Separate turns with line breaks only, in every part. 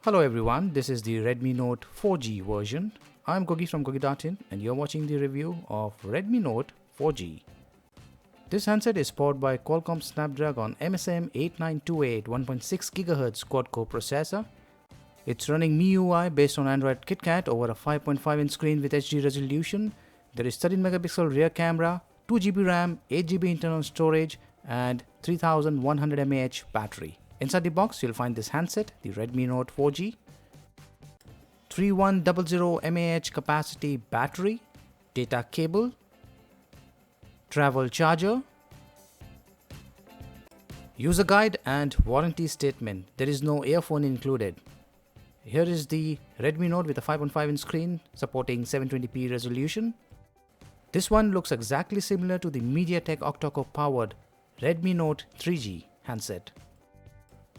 Hello everyone, this is the Redmi Note 4G version. I'm Gogi from Gogi.in and you're watching the review of Redmi Note 4G. This handset is powered by Qualcomm Snapdragon MSM 8928 1.6 GHz quad-core processor. It's running MIUI based on Android KitKat over a 5.5-inch screen with HD resolution. There is 13-megapixel rear camera, 2GB RAM, 8GB internal storage and 3100 mAh battery. Inside the box, you'll find this handset, the Redmi Note 4G, 3100 mAh capacity battery, data cable, travel charger, user guide and warranty statement. There is no earphone included. Here is the Redmi Note with a 5.5-inch screen supporting 720p resolution. This one looks exactly similar to the MediaTek octa-core powered Redmi Note 3G handset.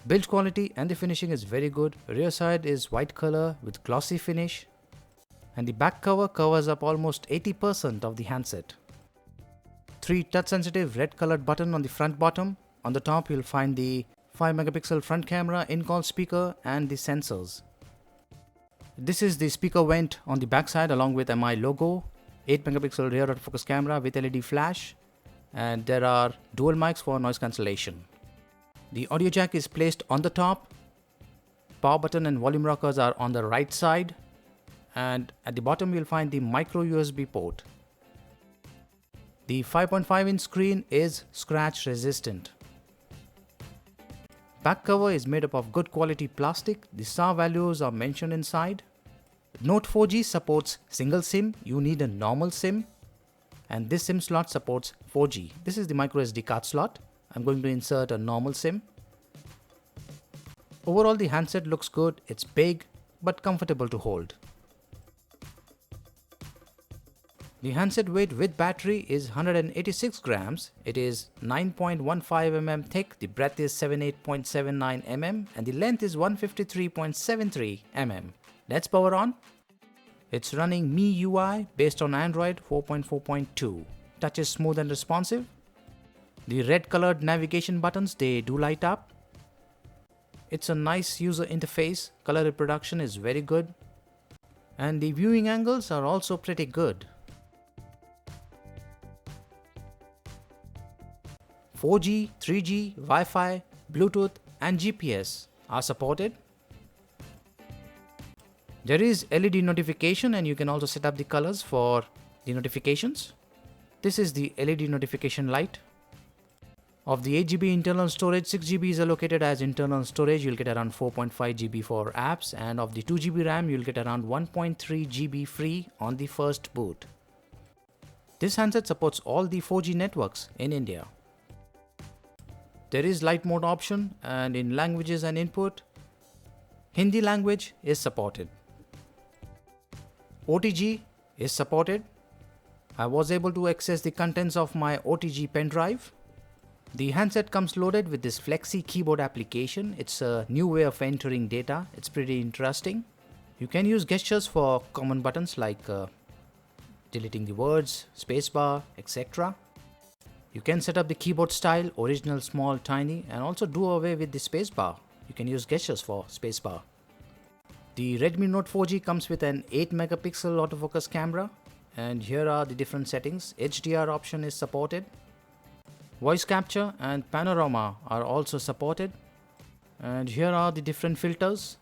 Build quality and the finishing is very good. Rear side is white color with glossy finish and the back cover covers up almost 80% of the handset. 3 touch sensitive red colored button on the front bottom. On the top you'll find the 5-megapixel front camera, in-call speaker and the sensors. This is the speaker vent on the back side along with MI logo, 8-megapixel rear autofocus camera with LED flash, and there are dual mics for noise cancellation. The audio jack is placed on the top. Power button and volume rockers are on the right side, and at the bottom you'll find the micro USB port. The 5.5-inch screen is scratch resistant. Back cover is made up of good quality plastic. The SAR values are mentioned inside. Note 4G supports single SIM. You need a normal SIM, and this SIM slot supports 4G. This is the micro SD card slot. I'm going to insert a normal SIM. Overall, the handset looks good. It's big but comfortable to hold. The handset weight with battery is 186 grams. It is 9.15 mm thick. The breadth is 78.79 mm and the length is 153.73 mm. Let's power on. It's running MIUI based on Android 4.4.2. Touch is smooth and responsive. The red colored navigation buttons, they do light up. It's a nice user interface. Color reproduction is very good. And the viewing angles are also pretty good. 4G, 3G, Wi-Fi, Bluetooth and GPS are supported. There is LED notification and you can also set up the colors for the notifications. This is the LED notification light. Of the 8GB internal storage, 6GB is allocated as internal storage. You'll get around 4.5GB for apps, and of the 2GB RAM, you'll get around 1.3GB free on the first boot. This handset supports all the 4G networks in India. There is light mode option, and in languages and input, Hindi language is supported. OTG is supported. I was able to access the contents of my OTG pen drive. The handset comes loaded with this Flexi keyboard application. It's a new way of entering data. It's pretty interesting. You can use gestures for common buttons like deleting the words, spacebar, etc. You can set up the keyboard style, original, small, tiny, and also do away with the spacebar. You can use gestures for spacebar. The Redmi Note 4G comes with an 8-megapixel autofocus camera, and here are the different settings. HDR option is supported. Voice capture and panorama are also supported, and here are the different filters.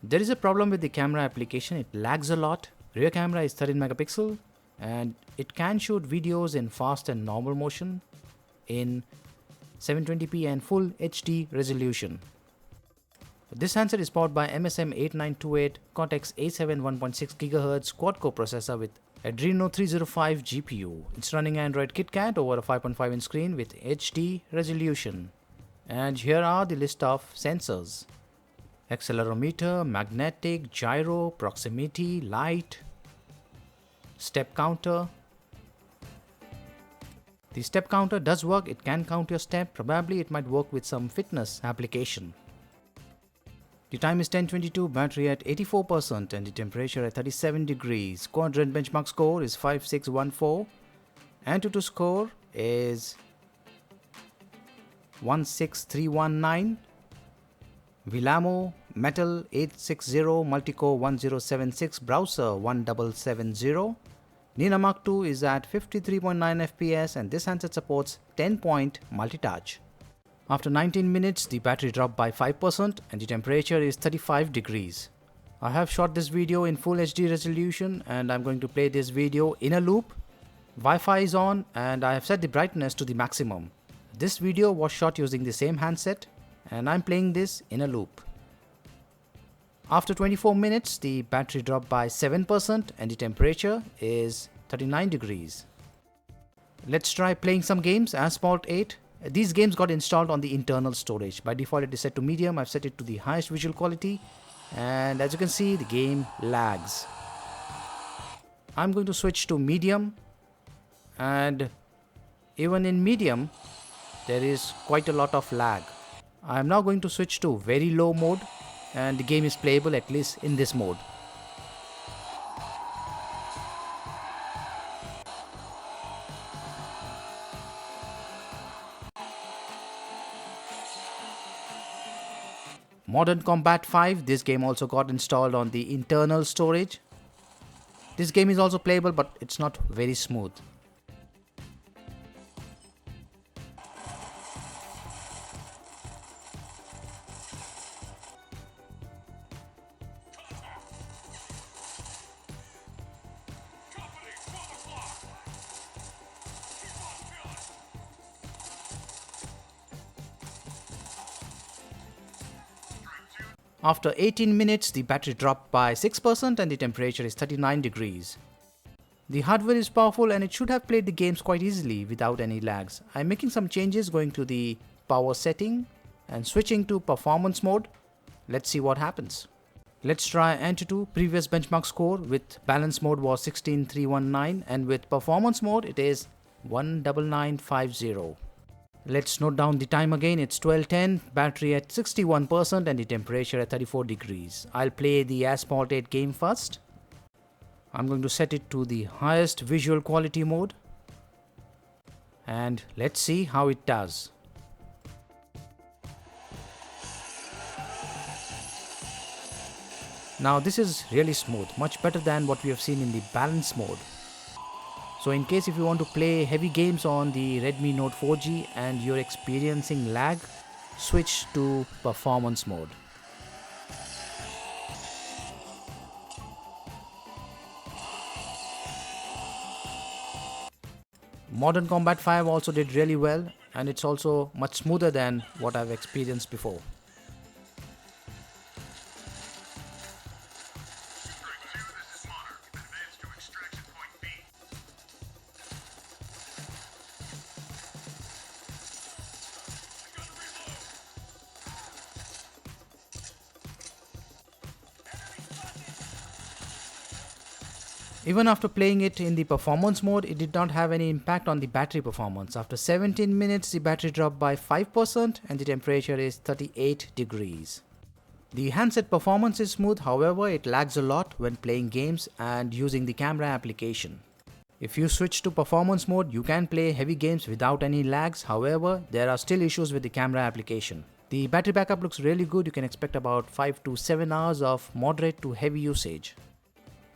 There is a problem with the camera application. It lags a lot. Rear camera is 13 megapixel and it can shoot videos in fast and normal motion in 720p and full HD resolution. This handset is powered by MSM 8928 Cortex-A7 1.6 GHz quad-core processor with Adreno 305 GPU. It's running Android KitKat over a 5.5-inch screen with HD resolution. And here are the list of sensors. Accelerometer, magnetic, gyro, proximity, light, step counter. The step counter does work. It can count your step. Probably it might work with some fitness application. The time is 10:22, battery at 84% and the temperature at 37 degrees. Quadrant benchmark score is 5614. Antutu score is 16319. Villamo Metal 860 Multicore 1076 Browser 1770. Nina Mark II is at 53.9 FPS and this handset supports 10-point multi-touch. After 19 minutes, the battery dropped by 5% and the temperature is 35 degrees. I have shot this video in full HD resolution and I'm going to play this video in a loop. Wi-Fi is on and I have set the brightness to the maximum. This video was shot using the same handset and I'm playing this in a loop. After 24 minutes, the battery dropped by 7% and the temperature is 39 degrees. Let's try playing some games. Asphalt 8. These games got installed on the internal storage. By default it is set to medium. I've set it to the highest visual quality and as you can see the game lags. I'm going to switch to medium and even in medium there is quite a lot of lag. I am now going to switch to very low mode and the game is playable at least in this mode. Modern Combat 5, this game also got installed on the internal storage. This game is also playable but it's not very smooth. After 18 minutes, the battery dropped by 6% and the temperature is 39 degrees. The hardware is powerful and it should have played the games quite easily without any lags. I'm making some changes, going to the power setting and switching to performance mode. Let's see what happens. Let's try Antutu. Previous benchmark score with balance mode was 16319 and with performance mode it is 19950. Let's note down the time again. It's 12:10, battery at 61% and the temperature at 34 degrees. I'll play the Asphalt 8 game first. I'm going to set it to the highest visual quality mode and let's see how it does. Now this is really smooth, much better than what we have seen in the balance mode. So in case if you want to play heavy games on the Redmi Note 4G and you're experiencing lag, switch to performance mode. Modern Combat 5 also did really well and it's also much smoother than what I've experienced before. Even after playing it in the performance mode, it did not have any impact on the battery performance. After 17 minutes, the battery dropped by 5% and the temperature is 38 degrees. The handset performance is smooth, however, it lags a lot when playing games and using the camera application. If you switch to performance mode, you can play heavy games without any lags, however, there are still issues with the camera application. The battery backup looks really good. You can expect about 5 to 7 hours of moderate to heavy usage.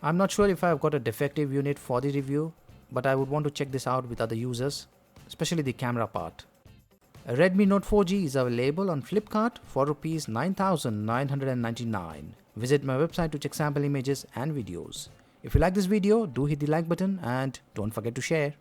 I'm not sure if I've got a defective unit for the review, but I would want to check this out with other users, especially the camera part. A Redmi Note 4G is available on Flipkart for Rs 9,999. Visit my website to check sample images and videos. If you like this video, do hit the like button and don't forget to share.